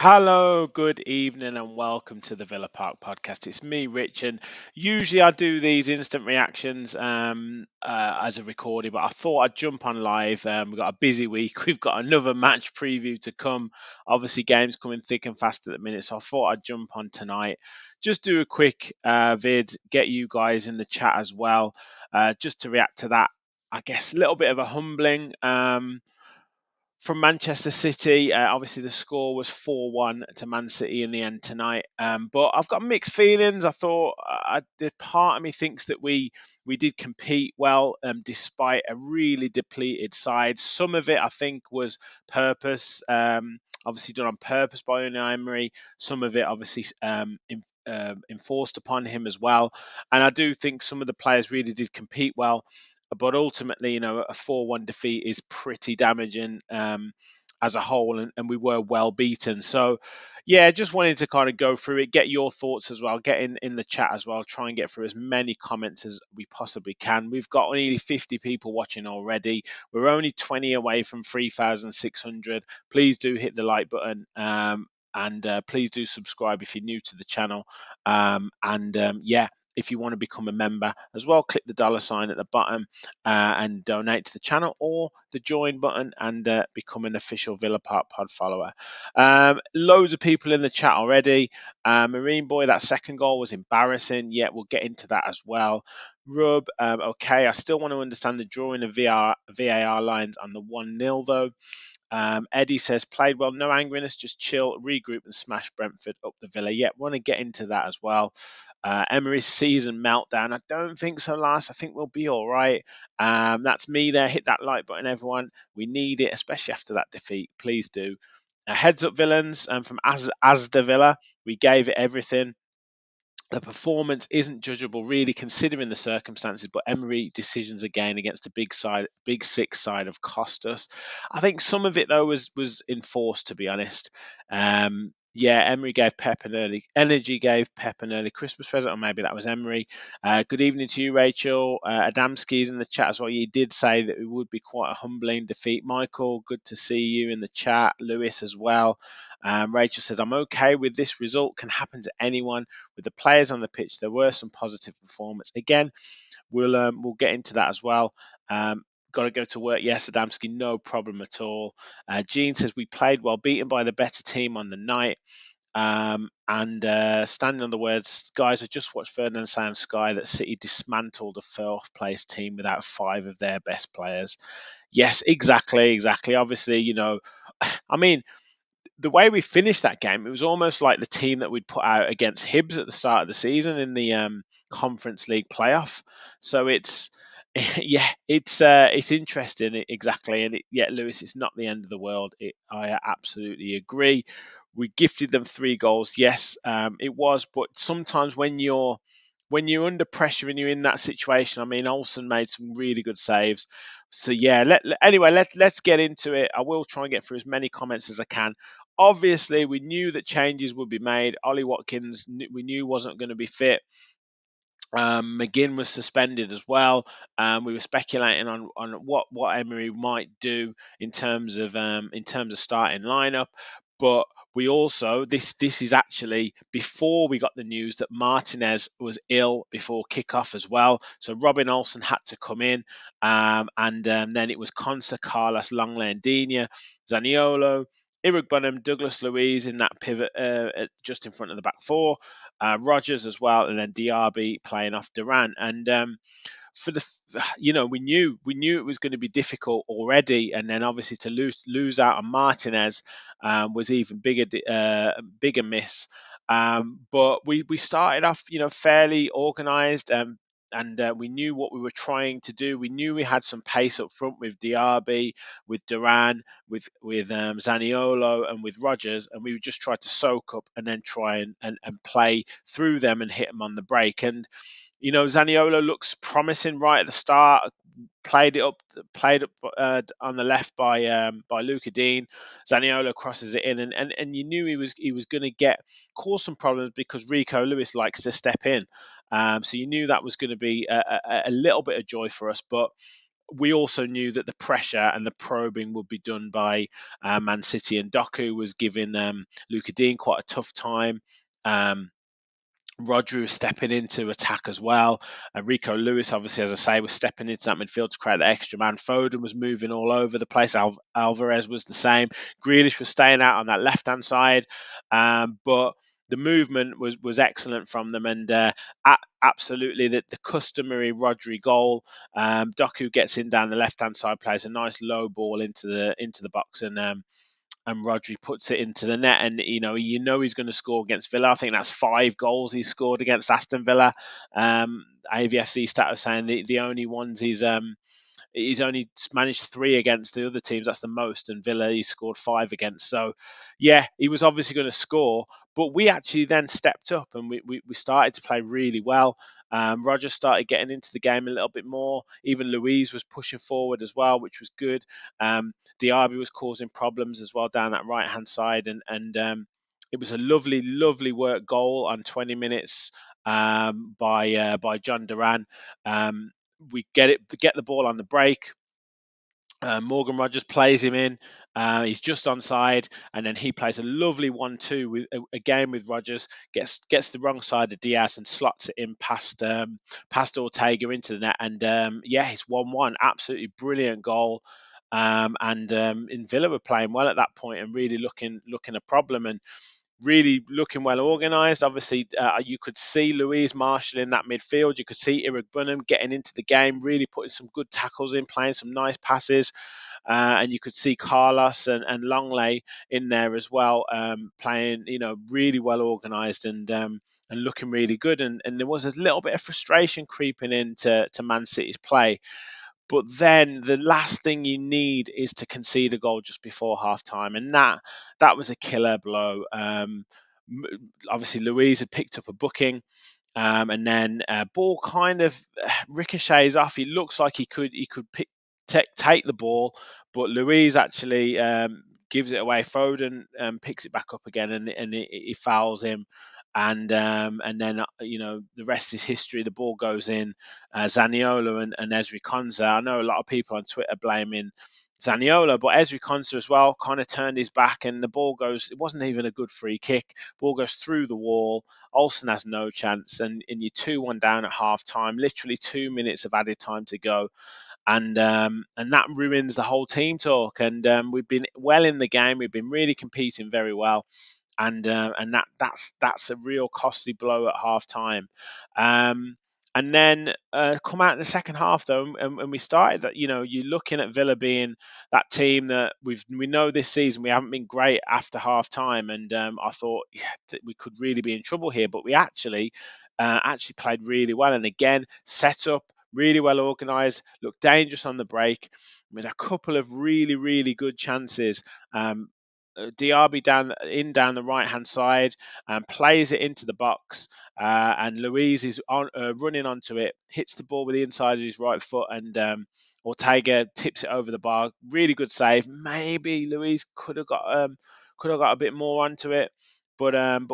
Hello, good evening, and welcome to the Villa Park podcast. It's me, Rich, and usually I do these instant reactions as a recording, but I thought I'd jump on live. We've got a busy week. We've got another match preview to come. Obviously, games coming thick and fast at the minute, so I thought I'd jump on tonight. Just do a quick vid, get you guys in the chat as well, just to react to that. I guess a little bit of a humbling. From Manchester City. Obviously, the score was 4-1 to Man City in the end tonight. But I've got mixed feelings. I thought the part of me thinks that we did compete well despite a really depleted side. Some of it, I think, was purpose. Obviously done on purpose by Unai Emery. Some of it, obviously, enforced upon him as well. And I do think some of the players really did compete well, but ultimately, a 4-1 defeat is pretty damaging as a whole, and we were well beaten. So, yeah, just wanted to kind of go through it, get your thoughts as well, get in the chat as well, try and get through as many comments as we possibly can. We've got nearly 50 people watching already. We're only 20 away from 3,600. Please do hit the like button. And please do subscribe if you're new to the channel. Yeah, if you want to become a member as well, click the dollar sign at the bottom and donate to the channel, or the join button and become an official Villa Park Pod follower. Loads of people in the chat already. Marine Boy, that second goal was embarrassing. Yeah, we'll get into that as well. Rub, okay, I still want to understand the drawing of VAR lines on the 1-0 though. Eddie says, played well, no angriness, just chill, regroup and smash Brentford up the Villa. Yeah, want to get into that as well. Emery's season meltdown. I don't think so, Lars. I think we'll be all right. That's me there. Hit that like button, everyone. We need it, especially after that defeat. Please do. Heads up, villains. From Asda Villa, we gave it everything. The performance isn't judgeable, really, considering the circumstances. But Emery decisions again against the big six side have cost us. I think some of it though was enforced, to be honest. Yeah, Emery gave Pep an early energy, gave Pep an early Christmas present, or maybe that was Emery. Good evening to you, Rachel. Adamski's in the chat as well. You did say that it would be quite a humbling defeat, Michael. Good to see you in the chat. Lewis as well. Rachel says, I'm okay with this result, can happen to anyone. With the players on the pitch, there were some positive performance. Again, we'll get into that as well. Got to go to work. Yes, Adamski, no problem at all. Gene says, we played well, beaten by the better team on the night. Standing on the words, guys, I just watched Ferdinand say on Sky that City dismantled a fourth place team without 5 of their best players. Yes, exactly. Obviously, I mean, the way we finished that game, it was almost like the team that we'd put out against Hibs at the start of the season in the Conference League playoff. So it's yeah, it's interesting, exactly. And yeah, Lewis, it's not the end of the world. I absolutely agree. We gifted them 3 goals. Yes, it was, but sometimes when you're under pressure and you're in that situation, I mean, Olsen made some really good saves. So yeah, anyway, let's get into it. I will try and get through as many comments as I can. Obviously, we knew that changes would be made. Ollie Watkins, we knew wasn't going to be fit. McGinn was suspended as well. We were speculating on what Emery might do in terms of starting lineup, but we also this is actually before we got the news that Martinez was ill before kickoff as well. So Robin Olsen had to come in, and then it was Konsa, Carlos, Longley, Dina, Zaniolo, Eric Bunham, Douglas Luiz in that pivot just in front of the back four. Rogers as well, and then Diaby playing off Duran. And for the, we knew it was going to be difficult already, and then obviously to lose out on Martinez was even bigger miss. But we started off, fairly organised. And we knew what we were trying to do. We knew we had some pace up front with Diaby, with Duran, with Zaniolo, and with Rogers, and we would just try to soak up and then try and play through them and hit them on the break. And Zaniolo looks promising right at the start. Played up on the left by Luca Dean. Zaniolo crosses it in, and you knew he was going to cause some problems because Rico Lewis likes to step in. So you knew that was going to be a little bit of joy for us, but we also knew that the pressure and the probing would be done by Man City, and Doku was giving Luka Dean quite a tough time. Um, Rodri was stepping in to attack as well. Rico Lewis, obviously, as I say, was stepping into that midfield to create the extra man. Foden was moving all over the place. Alvarez was the same. Grealish was staying out on that left hand side, but the movement was excellent from them, and absolutely the customary Rodri goal. Doku gets in down the left hand side, plays a nice low ball into the box, and Rodri puts it into the net, and he's going to score against Villa. I think that's 5 goals he scored against Aston Villa. AVFC stat was saying the only ones he's only managed 3 against the other teams. That's the most, and Villa he scored 5 against. So, yeah, he was obviously going to score, but we actually then stepped up and we started to play really well. Roger started getting into the game a little bit more. Even Louise was pushing forward as well, which was good. Diaby was causing problems as well down that right hand side, and it was a lovely, lovely work goal on 20 minutes by John Duran. We get the ball on the break. Morgan Rogers plays him in. He's just onside, and then he plays a lovely 1-2 with again with Rogers. Gets the wrong side of Diaz and slots it in past Ortega into the net, and yeah, it's 1-1. Absolutely brilliant goal. And in Villa were playing well at that point and really looking a problem, and really looking well organised. Obviously, you could see Louise Marshall in that midfield. You could see Eric Bunham getting into the game, really putting some good tackles in, playing some nice passes. And you could see Carlos and Longley in there as well, playing, really well organised and looking really good. And there was a little bit of frustration creeping into Man City's play. But then the last thing you need is to concede a goal just before half time. And that was a killer blow. Obviously, Louise had picked up a booking. And then ball kind of ricochets off. He looks like he could take the ball, but Louise actually gives it away. Foden picks it back up again, and he fouls him. And then the rest is history. The ball goes in. Zaniolo and Ezri Konsa. I know a lot of people on Twitter blaming Zaniolo, but Ezri Konsa as well kind of turned his back, and the ball goes. It wasn't even a good free kick. Ball goes through the wall. Olsen has no chance, and you're 2-1 down at half time. Literally 2 minutes of added time to go, and that ruins the whole team talk. And we've been well in the game. We've been really competing very well, and that's a real costly blow at half time. And then come out in the second half though, and we started that. You're looking at Villa being that team that we know this season we haven't been great after half time, and I thought that we could really be in trouble here, but we actually played really well, and again set up really well organised, looked dangerous on the break with a couple of really really good chances. Diaby down the right hand side and plays it into the box, and Louise is running onto it, hits the ball with the inside of his right foot, and Ortega tips it over the bar. Really good save. Maybe Louise could have got a bit more onto it, but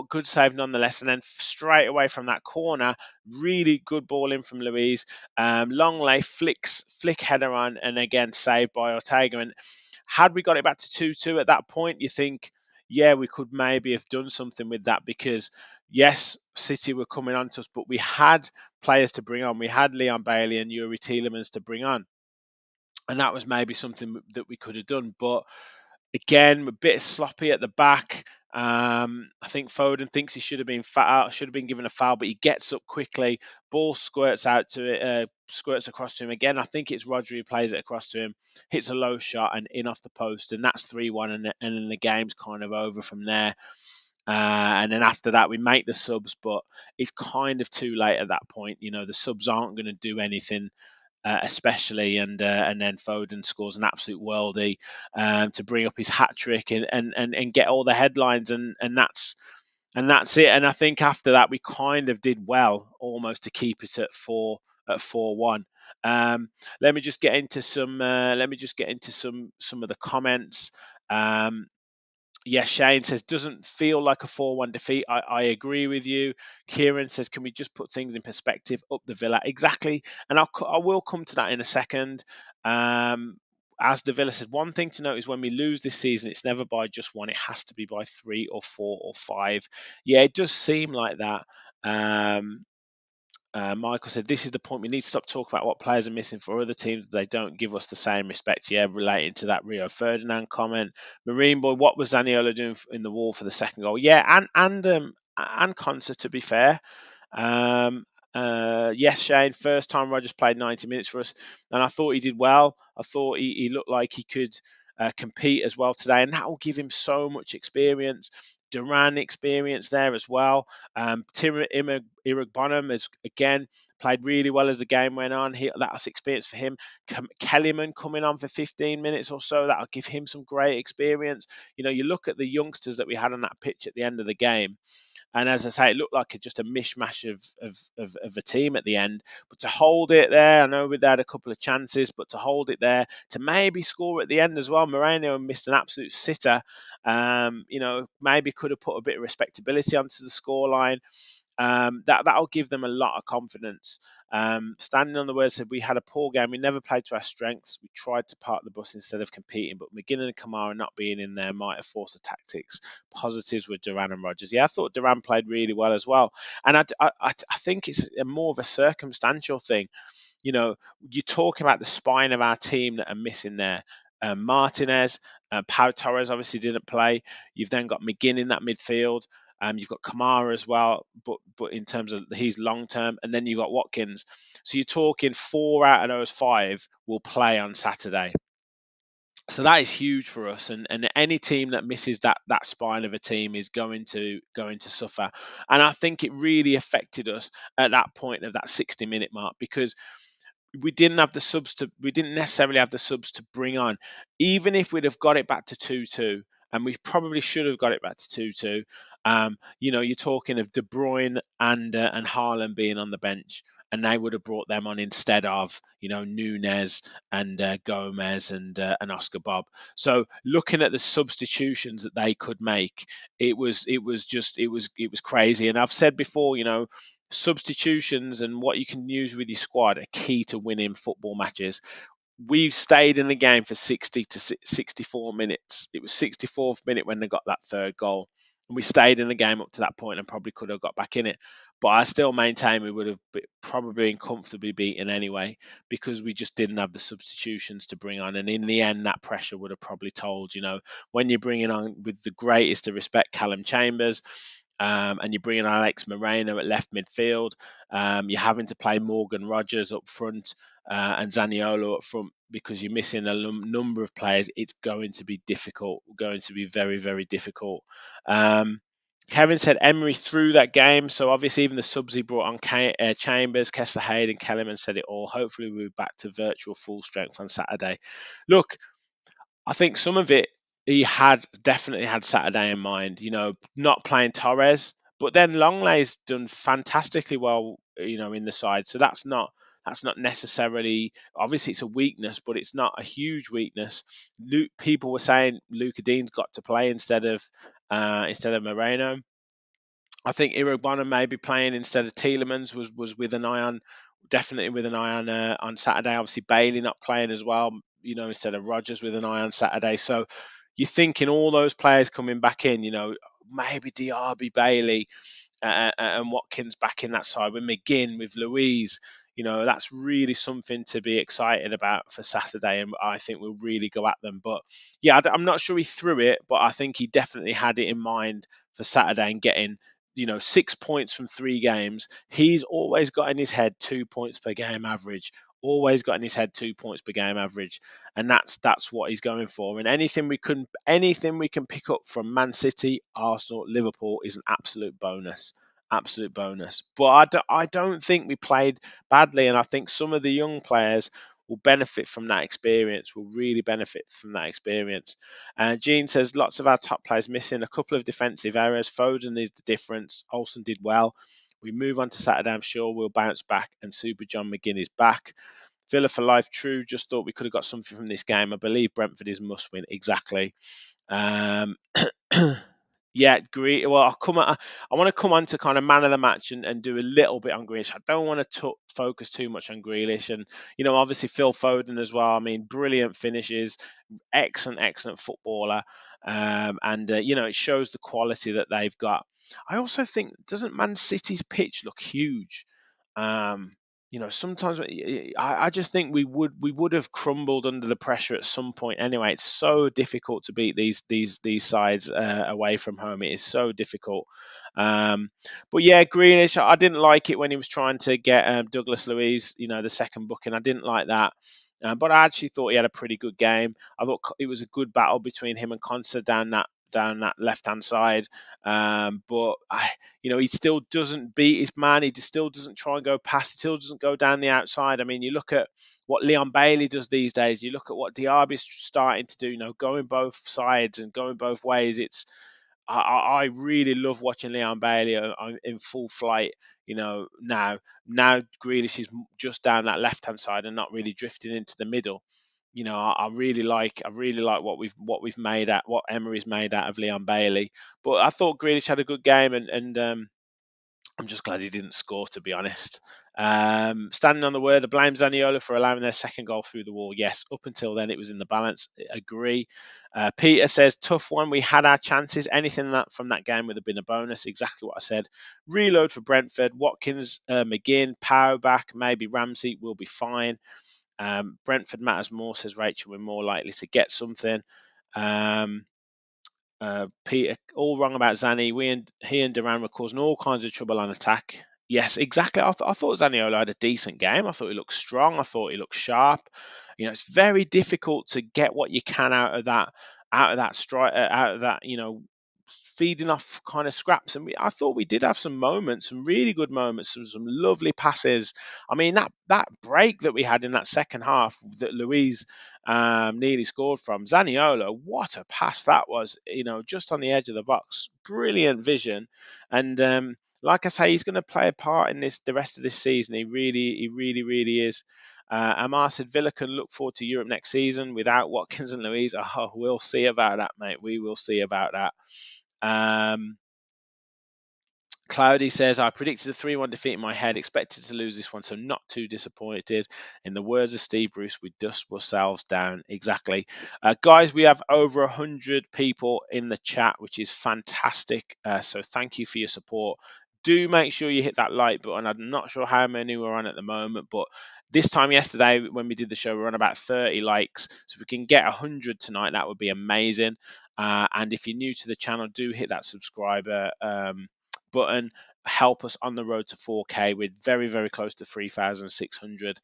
good save nonetheless. And then straight away from that corner, really good ball in from Louise. Longley flick header on, and again saved by Ortega. And had we got it back to 2-2 at that point, you think, yeah, we could maybe have done something with that, because yes, City were coming on to us, but we had players to bring on. We had Leon Bailey and Yuri Tielemans to bring on, and that was maybe something that we could have done. But again, a bit sloppy at the back. I think Foden thinks he should have been should have been given a foul, but he gets up quickly. Ball squirts out to it, squirts across to him again. I think it's Rodri who plays it across to him, hits a low shot and in off the post, and that's 3-1, and then the game's kind of over from there. And then after that, we make the subs, but it's kind of too late at that point. The subs aren't going to do anything, especially, and then Foden scores an absolute worldie to bring up his hat trick and get all the headlines, and that's it. And I think after that we kind of did well almost to keep it at 4-1. Let me just get into some. Let me just get into some of the comments. Yes, Shane says doesn't feel like a 4-1 defeat. I agree with you. Kieran says, can we just put things in perspective? Up the Villa, exactly. And I will come to that in a second. As the Villa said, one thing to note is when we lose this season, it's never by just one. It has to be by 3 or 4 or 5. Yeah, it does seem like that. Um, Michael said, this is the point. We need to stop talking about what players are missing for other teams. They don't give us the same respect. Yeah, relating to that Rio Ferdinand comment. Marine Boy, what was Zaniolo doing in the wall for the second goal? Yeah, and Conser, to be fair. Um, yes, Shane, first time Rogers played 90 minutes for us, and I thought he did well. I thought he looked like he could compete as well today, and that will give him so much experience. Duran experience there as well. Bonham has again played really well as the game went on. That's experience for him. Kellyman coming on for 15 minutes or so, that'll give him some great experience. You look at the youngsters that we had on that pitch at the end of the game, and as I say, it looked like just a mishmash of a team at the end. But to hold it there, I know we'd had a couple of chances, but to hold it there, to maybe score at the end as well. Moreno missed an absolute sitter. Maybe could have put a bit of respectability onto the scoreline. That'll give them a lot of confidence. Standing on the word said we had a poor game. We never played to our strengths. We tried to park the bus instead of competing, but McGinn and Kamara not being in there might have forced the tactics. Positives with Duran and Rogers. Yeah, I thought Duran played really well as well, and I think it's more of a circumstantial thing. You're talking about the spine of our team that are missing there. Martinez, Pau Torres obviously didn't play. You've then got McGinn in that midfield. You've got Kamara as well, but in terms of he's long term, and then you've got Watkins. So you're talking 4 out of those 5 will play on Saturday. So that is huge for us, and any team that misses that spine of a team is going to suffer. And I think it really affected us at that point of that 60-minute mark, because we didn't necessarily have the subs to bring on. Even if we'd have got it back to 2-2, and we probably should have got it back to 2-2. You're talking of De Bruyne and Haaland being on the bench, and they would have brought them on instead of Nunes and Gomez and Oscar Bob. So looking at the substitutions that they could make, it was crazy. And I've said before, substitutions and what you can use with your squad are key to winning football matches. We stayed in the game for 60 to 64 minutes. It was 64th minute when they got that third goal, and we stayed in the game up to that point and probably could have got back in it. But I still maintain we would have probably been comfortably beaten anyway, because we just didn't have the substitutions to bring on. And in the end, that pressure would have probably told, when you're bringing on, with the greatest of respect, Callum Chambers, and you're bringing Alex Moreno at left midfield. You're having to play Morgan Rogers up front and Zaniolo up front, because you're missing a number of players. It's going to be difficult, going to be very, very difficult. Kevin said Emery threw that game, so obviously even the subs he brought on, Chambers, Kessler Hayden, Kellerman, said it all. Hopefully we'll be back to virtual full strength on Saturday. Look, I think some of it he had definitely had Saturday in mind. Not playing Torres, but then Longlay's done fantastically well. In the side, so that's not necessarily, obviously it's a weakness, but it's not a huge weakness. People were saying Luca Dean's got to play instead of Moreno. I think Irogbonna may be playing instead of Tielemans, was with an eye on, definitely with an eye on Saturday. Obviously Bailey not playing as well, instead of Rogers, with an eye on Saturday. So you're thinking all those players coming back in, maybe Diaby, Bailey, and Watkins back in that side with McGinn, with Louise. That's really something to be excited about for Saturday, and I think we'll really go at them. But yeah, I'm not sure he threw it, but I think he definitely had it in mind for Saturday and getting 6 points from 3 games. He's always got in his head 2 points per game average. Always got in his head 2 points per game average, and that's what he's going for. And anything we can pick up from Man City, Arsenal, Liverpool is an absolute bonus. But I don't think we played badly, and I think some of the young players will benefit from that experience. Will really benefit from that experience. Gene says lots of our top players missing, a couple of defensive errors. Foden is the difference. Olsen did well. We move on to Saturday. I'm sure we'll bounce back, and Super John McGinn is back. Villa for life, true. Just thought we could have got something from this game. I believe Brentford is must win. Exactly. Um, yeah, Well, I want to come on to kind of man of the match and do a little bit on Grealish. I don't want to focus too much on Grealish, and obviously Phil Foden as well. I mean, brilliant finishes, excellent footballer, and it shows the quality that they've got. I also think, doesn't Man City's pitch look huge? Um, sometimes I just think we would have crumbled under the pressure at some point. Anyway, it's so difficult to beat these sides away from home. It is so difficult. But yeah, Grealish, I didn't like it when he was trying to get Douglas Luiz, the second booking. I didn't like that. But I actually thought he had a pretty good game. I thought it was a good battle between him and Consa down that left hand side. But he still doesn't beat his man. He still doesn't try and go past. He still doesn't go down the outside. I mean, you look at what Leon Bailey does these days. You look at what Diaby's starting to do. Going both sides and going both ways. I really love watching Leon Bailey in full flight. Now Grealish is just down that left hand side and not really drifting into the middle. I really like what we've made at what Emery's made out of Leon Bailey. But I thought Grealish had a good game, and I'm just glad he didn't score, to be honest. Standing on the word, I blame Zaniolo for allowing their second goal through the wall. Yes, up until then it was in the balance. I agree. Peter says, tough one. We had our chances. Anything from that game would have been a bonus. Exactly what I said. Reload for Brentford. Watkins, McGinn, Power back, maybe Ramsey will be fine. Brentford matters more, says Rachel. We're more likely to get something. Um, Peter, all wrong about Zani. He and Duran were causing all kinds of trouble on attack. Yes, exactly. I thought Zaniolo had a decent game. I thought he looked strong. I thought he looked sharp. It's very difficult to get what you can out of that strike, out of that, feeding off kind of scraps. And I thought we did have some moments, some really good moments, some lovely passes. I mean, that break that we had in that second half that Louise nearly scored from Zaniolo, what a pass that was! Just on the edge of the box, brilliant vision. And like I say, he's going to play a part in the rest of this season. He really is. Amar said Villa can look forward to Europe next season without Watkins and Louise. Oh, we'll see about that, mate. We will see about that. Cloudy says, I predicted a 3-1 defeat in my head, expected to lose this one, so not too disappointed. In the words of Steve Bruce, we dust ourselves down. Exactly. Guys, we have over 100 people in the chat, which is fantastic. So thank you for your support. Do make sure you hit that like button. I'm not sure how many we're on at the moment, but this time yesterday when we did the show, we were on about 30 likes. So if we can get 100 tonight, that would be amazing. And if you're new to the channel, do hit that subscriber button. Help us on the road to 4K. We're very close to 3,600.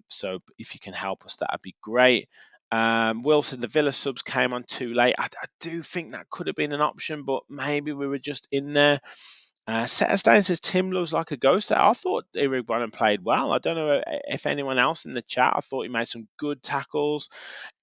So if you can help us, that'd be great. Wilson, the Villa subs came on too late. I do think that could have been an option, but maybe we were just in there. Setterstein says Tim looks like a ghost. I thought Eric Bonham played well. I don't know if anyone else in the chat. I thought he made some good tackles.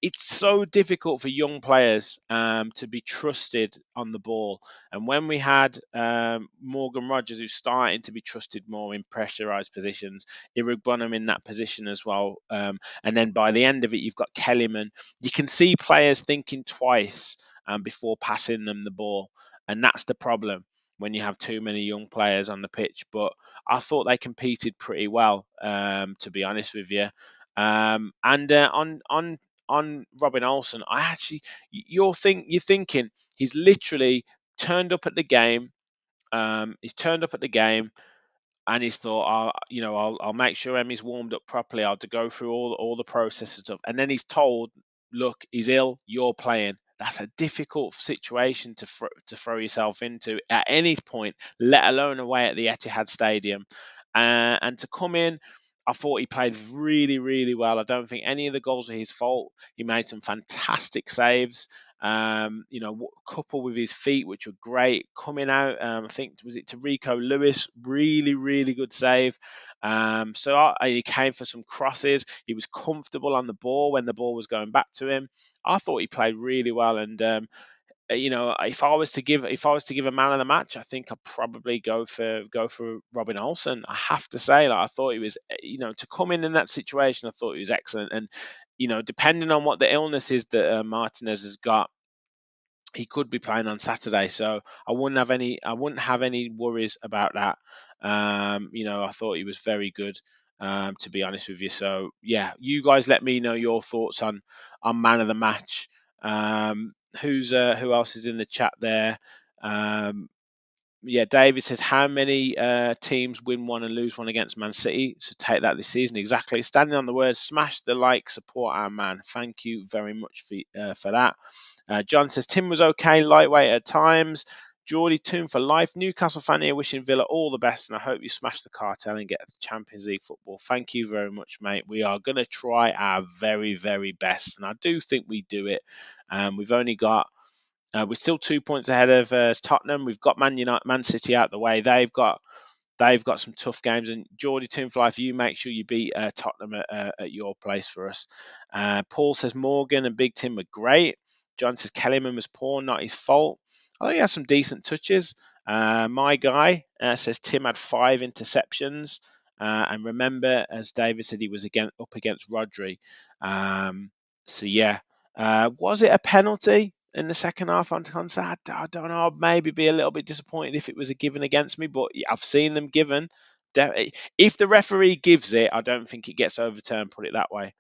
It's so difficult for young players to be trusted on the ball. And when we had Morgan Rogers, who's starting to be trusted more in pressurised positions, Eric Bonham in that position as well. And then by the end of it, you've got Kellyman. You can see players thinking twice before passing them the ball. And that's the problem when you have too many young players on the pitch. But I thought they competed pretty well, to be honest with you. And on Robin Olsen, you're thinking he's literally turned up at the game. He's turned up at the game and he's thought, I'll make sure Emmy's warmed up properly. I'll to go through all the process and stuff. And then he's told, look, he's ill. You're playing. That's a difficult situation to throw yourself into at any point, let alone away at the Etihad Stadium. And to come in, I thought he played really well. I don't think any of the goals are his fault. He made some fantastic saves. Coupled with his feet, which were great coming out. I think was it to Rico Lewis, really good save. He came for some crosses. He was comfortable on the ball when the ball was going back to him. I thought he played really well, and if I was to give a man of the match, I think I'd probably go for Robin Olsen. I have to say, like, I thought he was, to come in that situation, I thought he was excellent. And depending on what the illness is that Martinez has got, he could be playing on Saturday, so I wouldn't have any worries about that. I thought he was very good, to be honest with you. So yeah, you guys let me know your thoughts on man of the match. Who else is in the chat there? Um, yeah, David said, how many teams win one and lose one against Man City? So take that this season. Exactly. Standing on the words, smash the like, support our man. Thank you very much for that. John says, Tim was okay, lightweight at times. Geordie tuned for life. Newcastle fan here wishing Villa all the best, and I hope you smash the cartel and get the Champions League football. Thank you very much, mate. We are going to try our very, very best, and I do think we do it. We've only got we're still 2 points ahead of Tottenham. We've got Man City out the way. They've got some tough games. And Geordie Toonfly, if you make sure you beat Tottenham at your place for us. Paul says Morgan and Big Tim were great. John says Kellyman was poor, not his fault. I think he has some decent touches. My guy says Tim had 5 interceptions. And remember, as David said, he was up against Rodri. So yeah, was it a penalty in the second half on Concert? I don't know. I'd maybe be a little bit disappointed if it was a given against me, but I've seen them given. If the referee gives it, I don't think it gets overturned. Put it that way.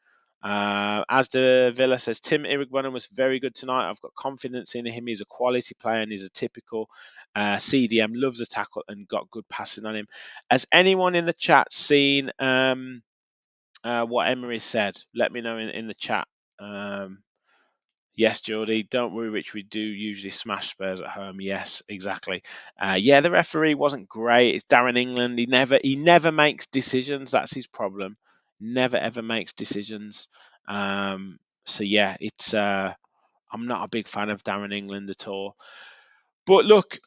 As the Villa says, Tim Irigbonen was very good tonight. I've got confidence in him. He's a quality player and he's a typical CDM. Loves a tackle and got good passing on him. Has anyone in the chat seen what Emery said? Let me know in the chat. Yes, Geordie. Don't worry, Rich. We do usually smash Spurs at home. Yes, exactly. Yeah, the referee wasn't great. It's Darren England. He never makes decisions. That's his problem. Never ever makes decisions. So yeah, it's I'm not a big fan of Darren England at all. But look,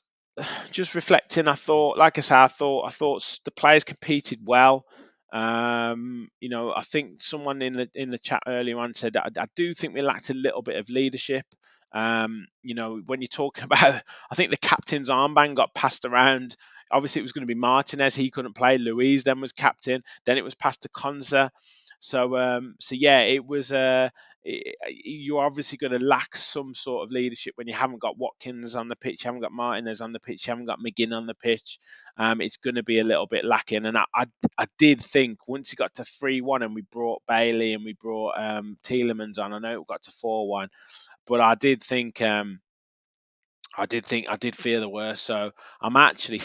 just reflecting, I thought, like I said, I thought the players competed well. I think someone in the chat earlier on said that I do think we lacked a little bit of leadership. When you're talking about, I think the captain's armband got passed around. Obviously, it was going to be Martinez. He couldn't play. Luis then was captain. Then it was passed to Konza. So yeah, it was. You're obviously going to lack some sort of leadership when you haven't got Watkins on the pitch, you haven't got Martinez on the pitch, you haven't got McGinn on the pitch. It's going to be a little bit lacking. And I did think once he got to 3-1 and we brought Bailey and we brought Tielemans on, I know it got to 4-1, but I did fear the worst. So I'm actually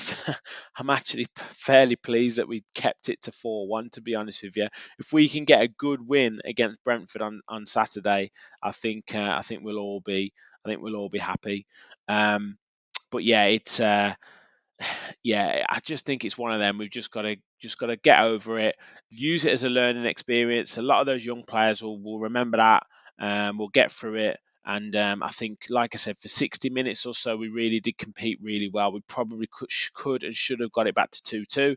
I'm actually fairly pleased that we kept it to 4-1. To be honest with you, if we can get a good win against Brentford on Saturday, I think we'll all be happy. But yeah, it's yeah, I just think it's one of them. We've just got to get over it, use it as a learning experience. A lot of those young players will remember that. We'll get through it. And I think, like I said, for 60 minutes or so, we really did compete really well. We probably could and should have got it back to 2-2.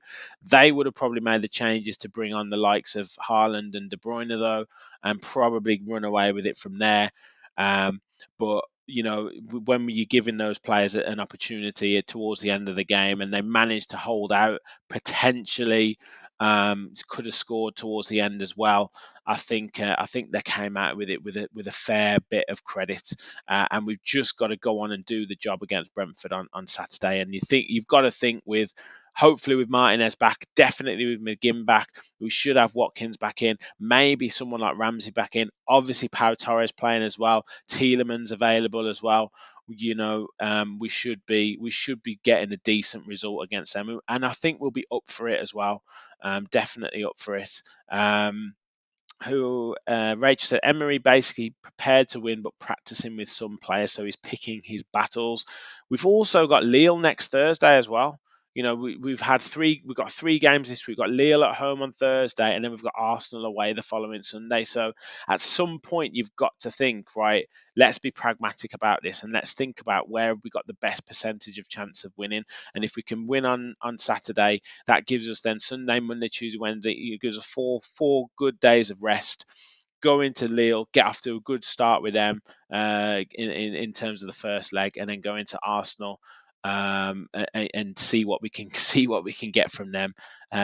They would have probably made the changes to bring on the likes of Haaland and De Bruyne, though, and probably run away with it from there. But when you're giving those players an opportunity towards the end of the game and they managed to hold out, potentially could have scored towards the end as well. I think they came out with it with a fair bit of credit, and we've just got to go on and do the job against Brentford on Saturday. And you've got to think with. Hopefully with Martinez back, definitely with McGinn back, we should have Watkins back in, maybe someone like Ramsey back in. Obviously, Pau Torres playing as well. Tielemans available as well. We should be getting a decent result against them, and I think we'll be up for it as well. Definitely up for it. Rachel said Emery basically prepared to win but practicing with some players, so he's picking his battles. We've also got Lille next Thursday as well. We've got 3 games this week. We've got Lille at home on Thursday, and then we've got Arsenal away the following Sunday. So at some point, you've got to think, right, let's be pragmatic about this and let's think about where we got the best percentage of chance of winning. And if we can win on Saturday, that gives us then Sunday, Monday, Tuesday, Wednesday. It gives us four good days of rest. go into Lille, get off to a good start with them in terms of the first leg, and then go into Arsenal and see what we can get from them.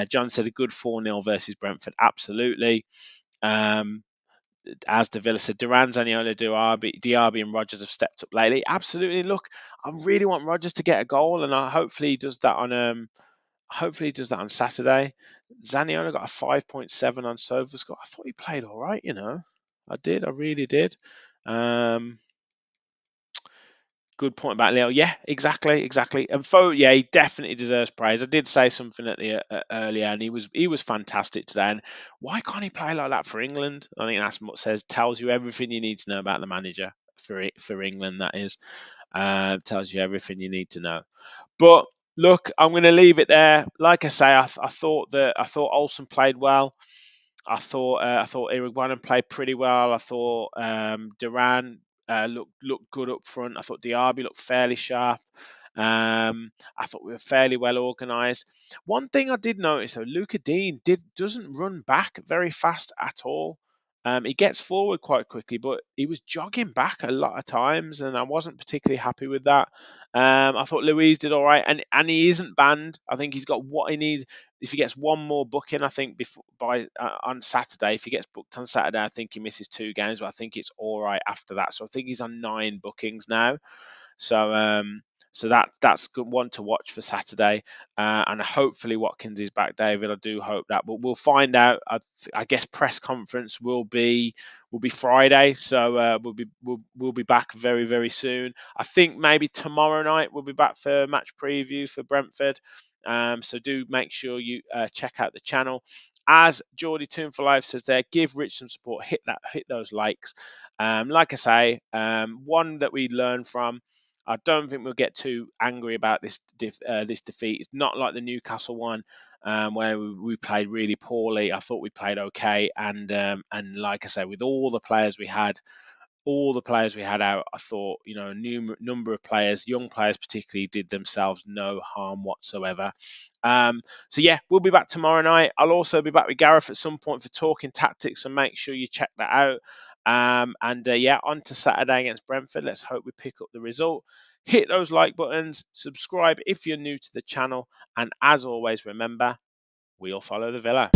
John said a good 4-0 versus Brentford. Absolutely. As the Villa said, Duran, Zaniolo, Diaby, and Rodgers have stepped up lately. Absolutely. Look, I really want Rodgers to get a goal, and hopefully he does that on Saturday. Zaniolo got a 5.7 on SofaScore. I thought he played all right, I did. I really did. Good point about Leo. Yeah, exactly. And yeah, he definitely deserves praise. I did say something at the earlier, and he was fantastic today. And why can't he play like that for England? I think that's what tells you everything you need to know about the manager for England. That is, tells you everything you need to know. But look, I'm going to leave it there. Like I say, I thought Olsen played well. I thought Iraguanan played pretty well. I thought Duran looked good up front. I thought Diaby looked fairly sharp. I thought we were fairly well organised. One thing I did notice though, Luca Dean doesn't run back very fast at all. He gets forward quite quickly, but he was jogging back a lot of times, and I wasn't particularly happy with that. I thought Louise did all right, and he isn't banned. I think he's got what he needs. If he gets one more booking, I think on Saturday, if he gets booked on Saturday, I think he misses 2 games, but I think it's all right after that. So I think he's on 9 bookings now. So that's good one to watch for Saturday, and hopefully Watkins is back, David. I do hope that, but we'll find out. I guess press conference will be Friday, so we'll be back very, very soon. I think maybe tomorrow night we'll be back for match preview for Brentford. So do make sure you check out the channel. As Geordie Tune for Life says there, give Rich some support. Hit those likes. Like I say, one that we learn from. I don't think we'll get too angry about this defeat. It's not like the Newcastle one where we played really poorly. I thought we played okay, and like I say, with all the players we had out, I thought a number of players, young players particularly, did themselves no harm whatsoever. So yeah, we'll be back tomorrow night. I'll also be back with Gareth at some point for talking tactics, and make sure you check that out. Yeah, on to Saturday against Brentford. Let's hope we pick up the result. Hit those like buttons, subscribe if you're new to the channel, and as always, remember, we'll follow the Villa.